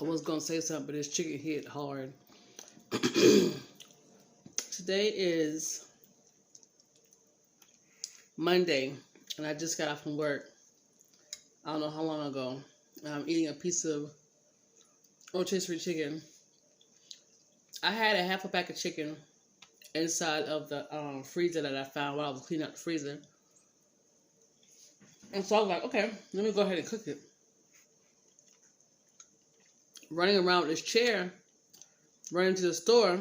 I was gonna say something, but this chicken hit hard. Today is Monday, and I just got off from work. I don't know how long ago. I'm eating a piece of rotisserie chicken. I had a half a pack of chicken inside of the freezer that I found while I was cleaning up the freezer. And so I was like, okay, let me go ahead and cook it. Running around with this chair, running to the store,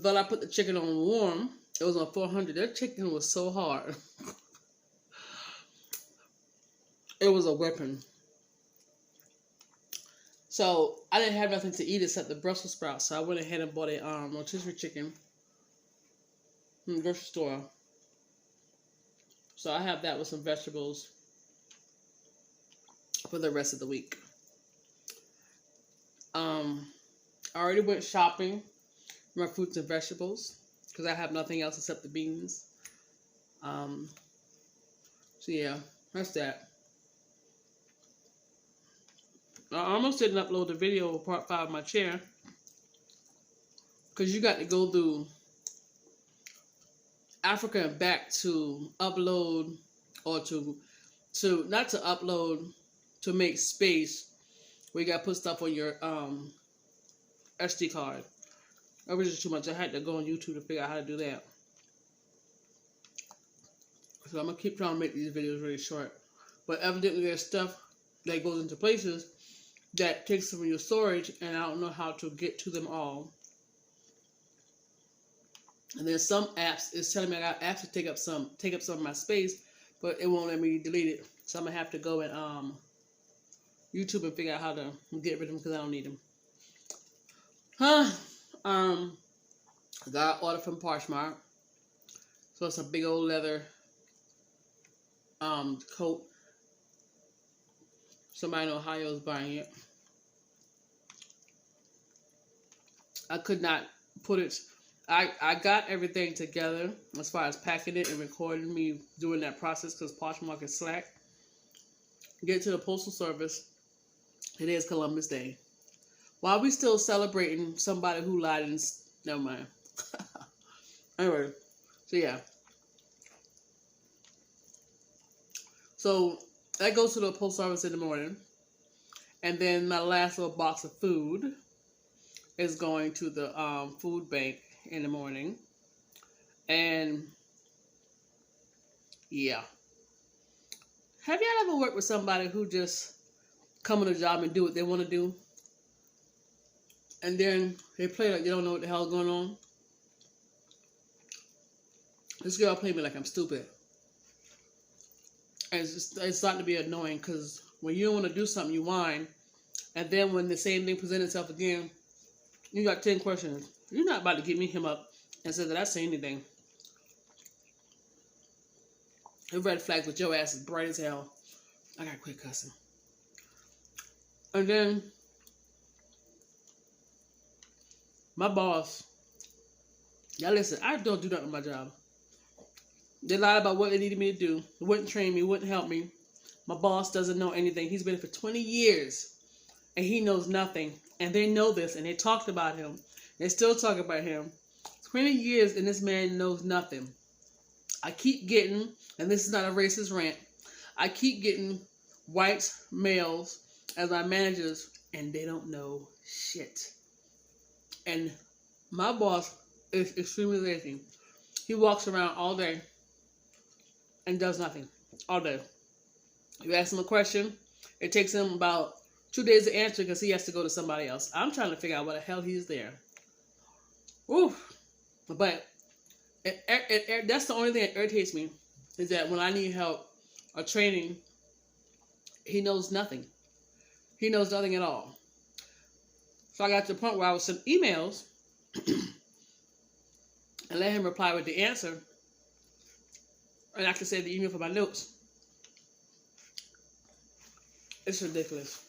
but I put the chicken on warm. It was on 400. That chicken was so hard. It was a weapon. So I didn't have nothing to eat except the Brussels sprouts. So I went ahead and bought a rotisserie chicken from the grocery store. So I have that with some vegetables for the rest of the week. I already went shopping for my fruits and vegetables because I have nothing else except the beans. So yeah, that's that. I almost didn't upload the video of part 5 of my chair because you got to go through Africa and back to upload, or to not to upload, to make space where you got to put stuff on your SD card. That was just too much. I had to go on YouTube to figure out how to do that. So I'm going to keep trying to make these videos really short. But evidently there's stuff that goes into places that takes some of your storage, and I don't know how to get to them all. And there's some apps, it's telling me I got apps to take up some of my space, but it won't let me delete it. So I'm going to have to go and YouTube and figure out how to get rid of them because I don't need them. I got an order from Poshmark. So it's a big old leather coat. Somebody in Ohio is buying it. I could not put it. I got everything together as far as packing it and recording me doing that process because Poshmark is slack. Get to the postal service. It is Columbus Day. While we still celebrating somebody who lied and never mind. Anyway, so yeah. So that goes to the post office in the morning, and then my last little box of food is going to the food bank in the morning, and yeah. Have y'all ever worked with somebody who just come on a job and do what they want to do, and then they play like they don't know what the hell's going on? This girl played me like I'm stupid. And it's starting to be annoying because when you don't want to do something, you whine. And then when the same thing presents itself again, you got 10 questions. You're not about to get me him up and say that I say anything. The red flags with your ass is bright as hell. I gotta quit cussing. And then my boss, y'all listen, I don't do nothing with my job. They lied about what they needed me to do. They wouldn't train me, wouldn't help me. My boss doesn't know anything. He's been here for 20 years, and he knows nothing. And they know this, and they talked about him. They still talk about him. 20 years, and this man knows nothing. I keep getting, and this is not a racist rant, I keep getting white males as my managers, and they don't know shit. And my boss is extremely lazy. He walks around all day and does nothing all day. You ask him a question, it takes him about 2 days to answer because he has to go to somebody else. I'm trying to figure out why the hell he's there. Oof. But that's the only thing that irritates me, is that when I need help or training, he knows nothing. He knows nothing at all. So I got to the point where I would send emails and let him reply with the answer. And I can save the email for my notes. It's ridiculous.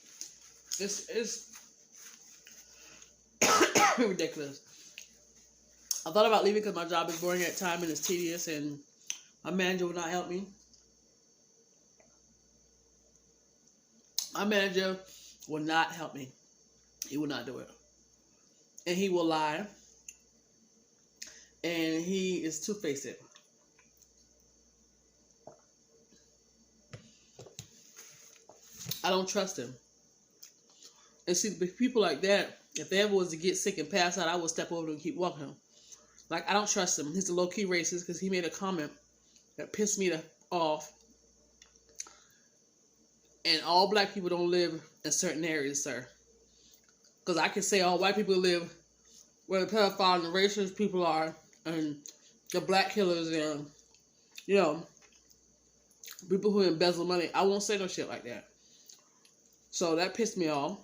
It's ridiculous. I thought about leaving because my job is boring at times and it's tedious and my manager would not help me. My manager will not help me. He will not do it. And he will lie. And he is two-faced. I don't trust him. And see, people like that, if they ever was to get sick and pass out, I would step over and keep walking. Like, I don't trust him. He's a low-key racist because he made a comment that pissed me off. And all black people don't live in certain areas, sir. Because I can say all white people live where the pedophile and the racist people are, and the black killers and, you know, people who embezzle money. I won't say no shit like that. So that pissed me off.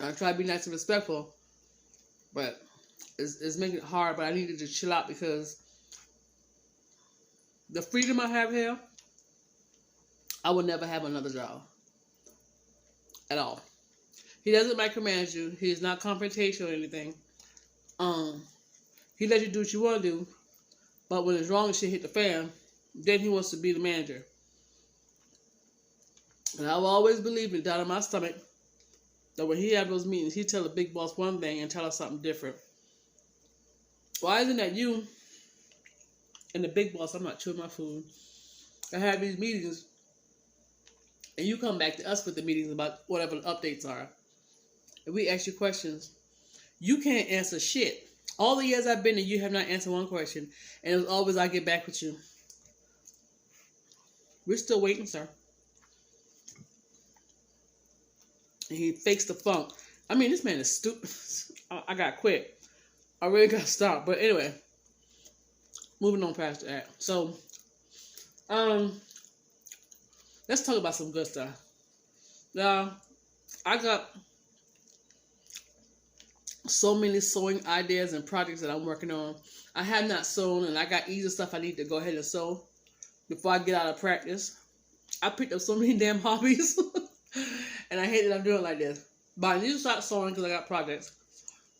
I try to be nice and respectful, but it's making it hard. But I needed to chill out because the freedom I have here, I will never have another job at all. He doesn't micromanage you. He's not confrontational or anything. He lets you do what you want to do, but when it's wrong and shit hit the fan, then he wants to be the manager. And I've always believed it down in my stomach that when he have those meetings, he tell the big boss one thing and tell us something different. Why isn't that you and the big boss? I'm not chewing my food. I have these meetings, and you come back to us with the meetings about whatever the updates are. And we ask you questions. You can't answer shit. All the years I've been there, you have not answered one question. And it was always, I'll get back with you. We're still waiting, sir. And he fakes the funk. I mean, this man is stupid. I got quit. I really got to stop. But anyway, moving on past that. So, let's talk about some good stuff. Now, I got so many sewing ideas and projects that I'm working on. I have not sewn, and I got easy stuff I need to go ahead and sew before I get out of practice. I picked up so many damn hobbies, and I hate that I'm doing it like this. But I need to start sewing because I got projects.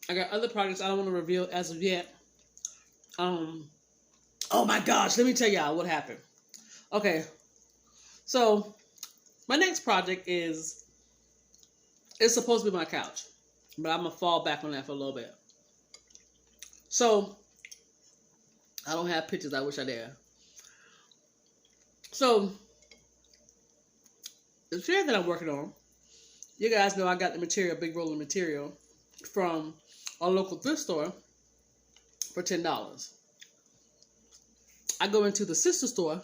I got other projects I don't want to reveal as of yet. Oh my gosh, let me tell y'all what happened. Okay, so my next project it's supposed to be my couch. But I'm going to fall back on that for a little bit. So, I don't have pictures. I wish I did. So, the chair that I'm working on, you guys know I got the material, big roll of material, from a local thrift store for $10. I go into the sister store,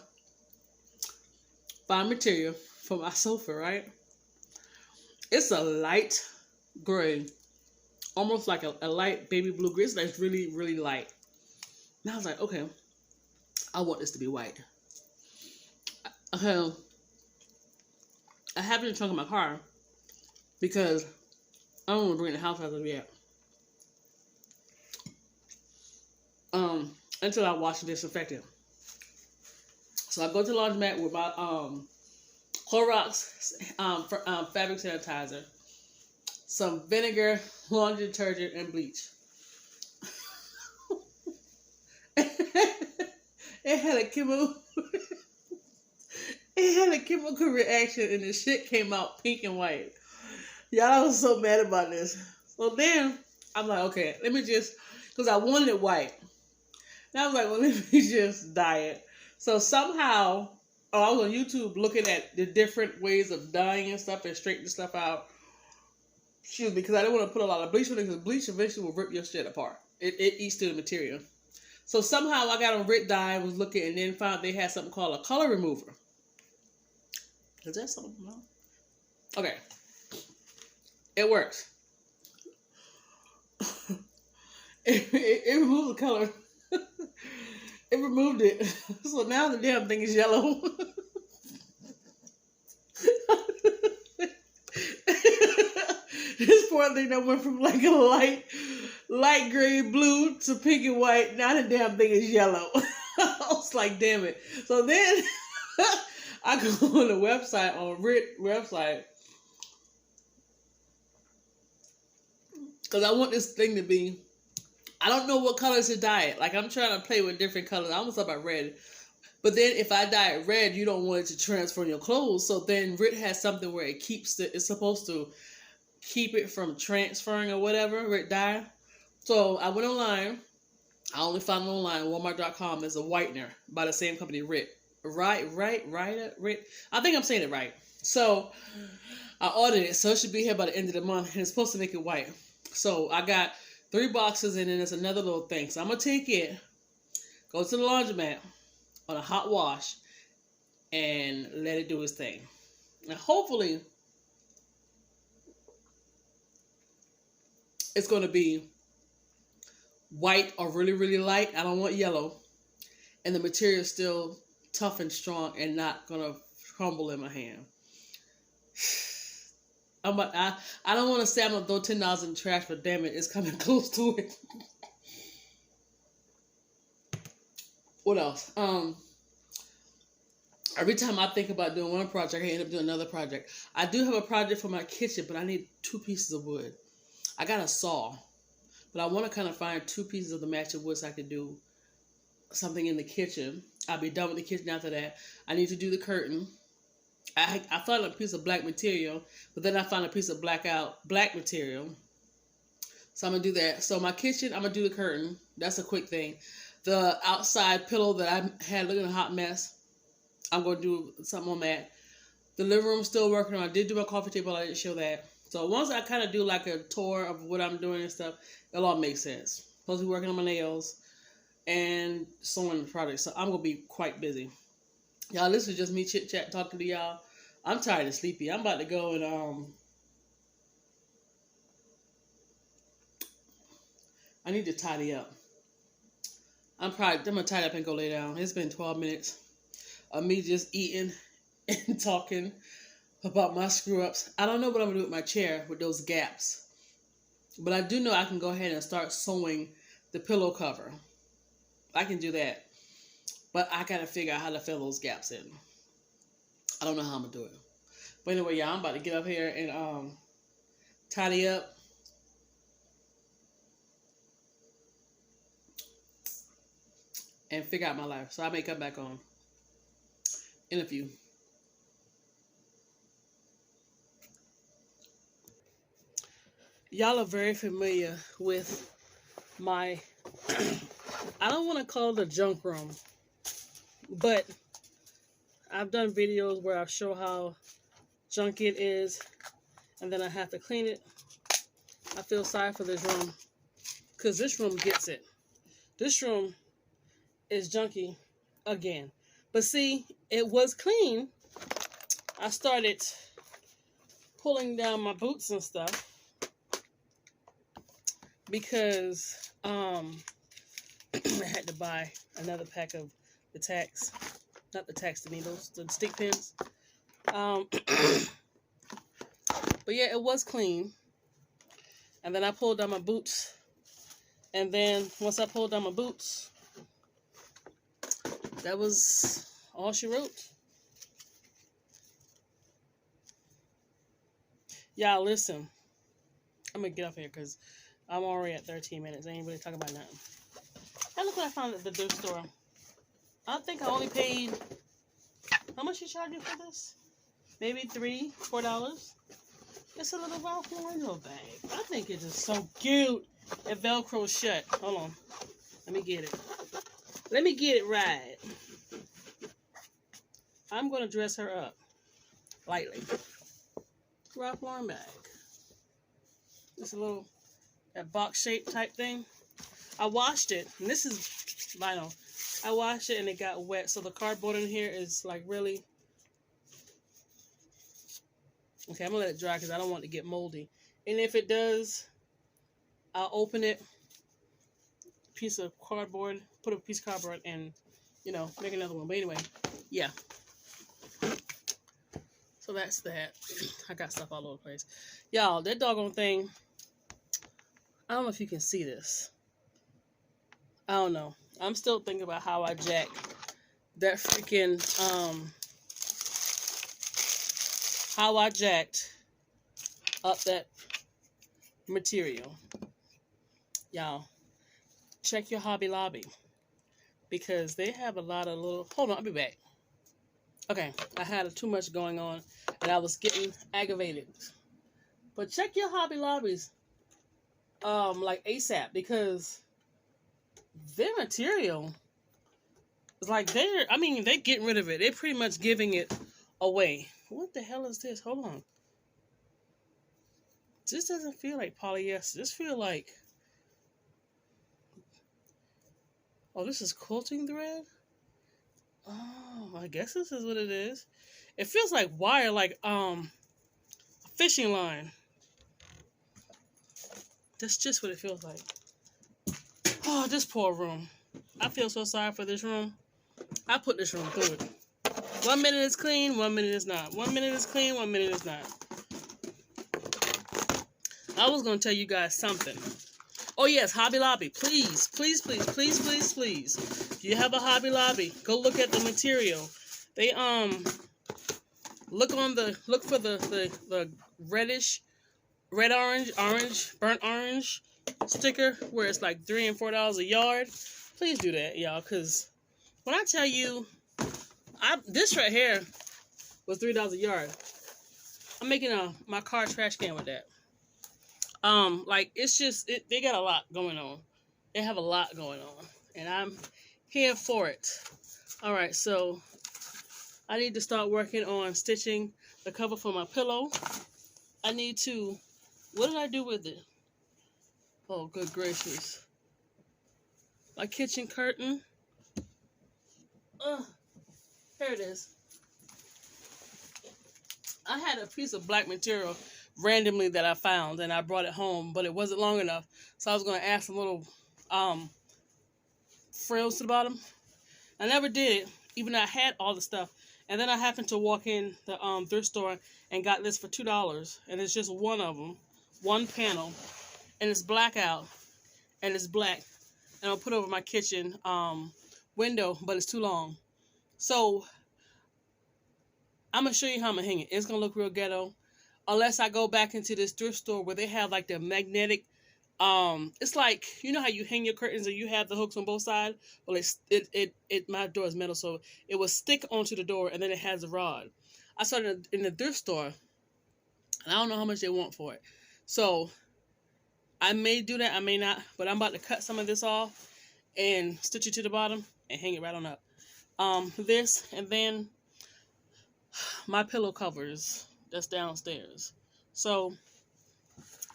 find material for my sofa, right? It's a light gray. Almost like a light baby blue gray. That's really, really light. And I was like, okay, I want this to be white. I have it in the trunk of my car because I don't want to bring it in the house as of yet. Until I wash and disinfect it. So I go to the laundromat with my Clorox fabric sanitizer, some vinegar, laundry detergent, and bleach. It had a chemical reaction, and the shit came out pink and white. Y'all, I was so mad about this. So then I'm like, okay, let me just, because I wanted it white. And I was like, well, let me just dye it. So somehow, I was on YouTube looking at the different ways of dyeing and stuff and straightening stuff out. Excuse me, because I didn't want to put a lot of bleach on it, because bleach eventually will rip your shit apart. It eats through the material. So somehow I got on Rit Dye, was looking, and then found they had something called a color remover. Is that something? No? Okay. It works. It removed the color. It removed it. So now the damn thing is yellow. This poor thing that went from like a light gray blue to pink and white. Now the damn thing is yellow. I was like, damn it. So then I go on the website, on Rit website, because I want this thing to be, I don't know what colors to dye it. Like, I'm trying to play with different colors. I almost thought about red. But then if I dye it red, you don't want it to transfer in your clothes. So then Rit has something where it keeps it's supposed to keep it from transferring or whatever, Rit dye. So I went online. I only found it online, Walmart.com. There's a whitener by the same company, Rit. Rit. I think I'm saying it right. So I ordered it. So it should be here by the end of the month. And it's supposed to make it white. So I got 3 boxes and then there's another little thing. So I'm going to take it, go to the laundromat on a hot wash, and let it do its thing. And hopefully it's going to be white or really, really light. I don't want yellow. And the material is still tough and strong and not going to crumble in my hand. I don't want to say I'm going to throw $10 in the trash, but damn it, it's coming close to it. What else? Every time I think about doing one project, I end up doing another project. I do have a project for my kitchen, but I need 2 pieces of wood. I got a saw, but I want to kind of find 2 pieces of the matching wood so I can do something in the kitchen. I'll be done with the kitchen after that. I need to do the curtain. I found a piece of black material, but then I found a piece of black material. So I'm going to do that. So my kitchen, I'm going to do the curtain. That's a quick thing. The outside pillow that I had looking a hot mess, I'm going to do something on that. The living room still working on. I did do my coffee table. I didn't show that. So once I kind of do like a tour of what I'm doing and stuff, it'll all make sense. Supposed to be working on my nails and sewing the project. So I'm going to be quite busy. Y'all, this is just me chit-chat talking to y'all. I'm tired and sleepy. I'm about to go and I need to tidy up. I'm gonna tidy up and go lay down. It's been 12 minutes of me just eating and talking about my screw ups. I don't know what I'm gonna do with my chair with those gaps, but I do know I can go ahead and start sewing the pillow cover. I can do that, but I gotta figure out how to fill those gaps in. I don't know how I'm gonna do it. But anyway, y'all, I'm about to get up here and tidy up. And figure out my life. So I may come back on in a few. Y'all are very familiar with my, I don't want to call it a junk room, but I've done videos where I show how junk it is, and then I have to clean it. I feel sorry for this room, because this room gets it. This room is junky again. But see, it was clean. I started pulling down my boots and stuff because I had to buy another pack of the tacks. Not the tacks, the stick pins. But yeah, it was clean. And then I pulled down my boots. And then once I pulled down my boots, that was all she wrote. Y'all, listen. I'm going to get off here because I'm already at 13 minutes. I ain't really talking about nothing. And look what I found at the thrift store. I think I only paid... How much you charge you for this? Maybe $3, $4. It's a little Ralph Lauren bag. I think it is so cute. It Velcro shut. Hold on. Let me get it. Let me get it right. I'm going to dress her up lightly. Ralph Lauren bag. It's a little that box shape type thing. I washed it, and this is vinyl. I washed it and it got wet, so the cardboard in here is like really. Okay, I'm gonna let it dry because I don't want it to get moldy. And if it does, I'll open it. Piece of cardboard, put a piece of cardboard, and make another one. But anyway, yeah. So that's that. I got stuff all over the place. Y'all, that doggone thing, I don't know if you can see this. I don't know. I'm still thinking about how I jacked that freaking, how I jacked up that material. Y'all, check your Hobby Lobby. because they have a lot of little. Hold on, I'll be back. Okay, I had too much going on, and I was getting aggravated. But check your Hobby Lobbies, like ASAP, because their material is like they're getting rid of it. They're pretty much giving it away. What the hell is this? Hold on. This doesn't feel like polyester. This feel like, oh, this is quilting thread. Oh, I guess this is what it is. It feels like wire, like a fishing line. That's just what it feels like. Oh, this poor room. I feel so sorry for this room. I put this room through it. 1 minute it's clean, 1 minute it's not. 1 minute it's clean, 1 minute it's not. I was going to tell you guys something. Oh, yes, Hobby Lobby. Please, please, please, please, please, please. If you have a Hobby Lobby, go look at the material. They, look for the reddish, orange, burnt orange sticker where it's like $3 and $4 a yard. Please do that, y'all, because when I tell you, this right here was $3 a yard. I'm making my car trash can with that. Like it's just they got a lot going on. They have a lot going on, and I'm here for it. All right, so I need to start working on stitching the cover for my pillow. I need to. What did I do with it? Oh, good gracious! My kitchen curtain. Here it is. I had a piece of black material randomly that I found, and I brought it home, but it wasn't long enough, so I was going to add some little frills to the bottom. I never did it, even though I had all the stuff. And then I happened to walk in the thrift store and got this for $2, and it's just one of them, one panel, and it's blackout, and it's black, and I'll put it over my kitchen window, but it's too long. So I'm going to show you how I'm going to hang it. It's going to look real ghetto. Unless I go back into this thrift store where they have like the magnetic, it's like, you know how you hang your curtains and you have the hooks on both sides? Well, my door is metal, so it will stick onto the door and then it has a rod. I saw it in the thrift store, and I don't know how much they want for it. So I may do that, I may not, but I'm about to cut some of this off and stitch it to the bottom and hang it right on up. This, and then my pillow covers that's downstairs. So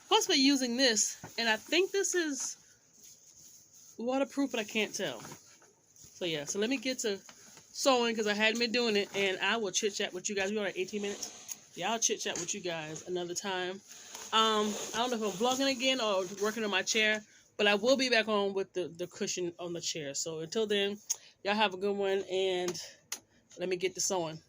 possibly using this, and I think this is waterproof, but I can't tell. So yeah, so let me get to sewing because I hadn't been doing it, and I will chit chat with you guys. We are at 18 minutes. Yeah, I'll chit chat with you guys another time. I don't know if I'm vlogging again or working on my chair, but I will be back on with the cushion on the chair. So until then, y'all have a good one, and let me get to sewing.